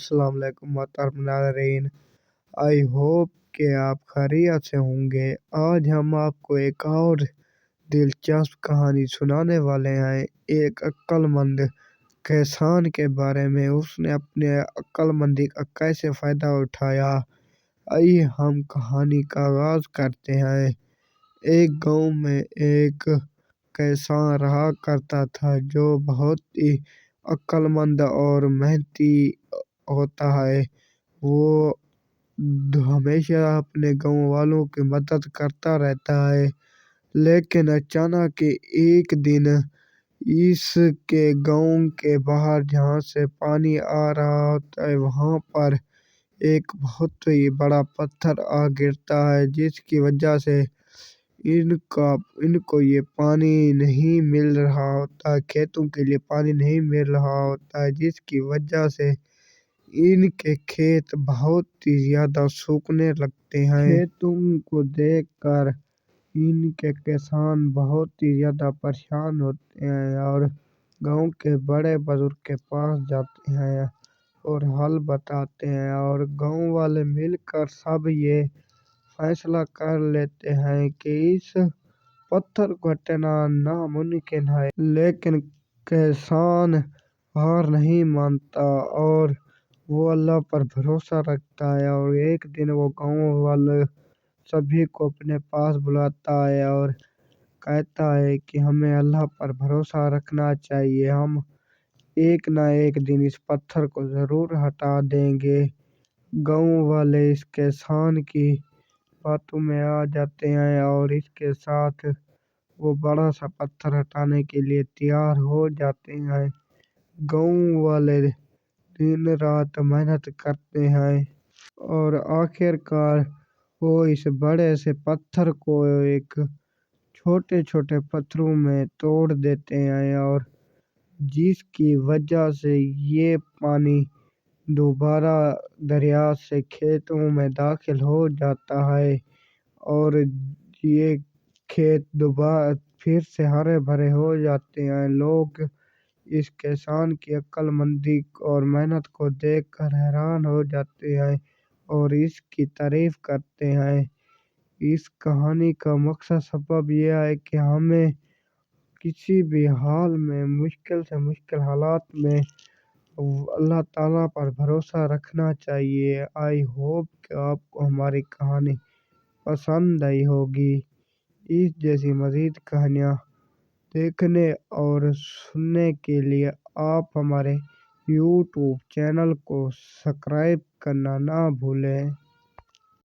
अस्सलाम वालेकुम मोहतरम नाज़रीन। आई होप कि आप खैरियत से होंगे। आज हम आपको एक और दिलचस्प कहानी सुनाने वाले हैं, एक अक्लमंद किसान के बारे में। उसने अपने अक्लमंदी का कैसे फ़ायदा उठाया। आइए हम कहानी का आगाज़ करते हैं। एक गांव में एक किसान रहा करता था जो बहुत ही अक्लमंद और मेहनती होता है। वो हमेशा अपने गांव वालों की मदद करता रहता है। लेकिन अचानक एक दिन इसके गांव के बाहर जहाँ से पानी आ रहा होता है वहाँ पर एक बहुत ही बड़ा पत्थर आ गिरता है, जिसकी वजह से इनको ये पानी नहीं मिल रहा होता, खेतों के लिए पानी नहीं मिल रहा होता है, जिसकी वजह से इनके खेत बहुत ही ज्यादा सूखने लगते हैं। खेतों को देखकर इनके किसान बहुत ही ज्यादा परेशान होते हैं और गांव के बड़े बुजुर्ग के पास जाते हैं और हल बताते हैं, और गांव वाले मिलकर सब ये फैसला कर लेते हैं कि इस पत्थर को हटाना नामुमकिन है। लेकिन किसान हार नहीं मानता और वो अल्लाह पर भरोसा रखता है, और एक दिन वो गांव वाले सभी को अपने पास बुलाता है और कहता है कि हमें अल्लाह पर भरोसा रखना चाहिए। हम एक ना एक दिन इस पत्थर को ज़रूर हटा देंगे। गांव वाले इस किसान की बातों में आ जाते हैं और इसके साथ वो बड़ा सा पत्थर हटाने के लिए तैयार हो जाते हैं। गांव वाले दिन रात मेहनत करते हैं और आखिरकार वो इस बड़े से पत्थर को एक छोटे छोटे पत्थरों में तोड़ देते हैं, और जिसकी वजह से ये पानी दोबारा दरिया से खेतों में दाखिल हो जाता है और ये खेत दोबारा फिर से हरे भरे हो जाते हैं। लोग इस किसान की अक्लमंदी और मेहनत को देखकर हैरान हो जाते हैं और इसकी तारीफ करते हैं। इस कहानी का मकसद सबब यह है कि हमें किसी भी हाल में, मुश्किल से मुश्किल हालात में अल्लाह ताला पर भरोसा रखना चाहिए। आई होप कि आपको हमारी कहानी पसंद आई होगी। इस जैसी मज़ीद कहानियाँ देखने और सुनने के लिए आप हमारे यूट्यूब चैनल को सब्सक्राइब करना ना भूलें।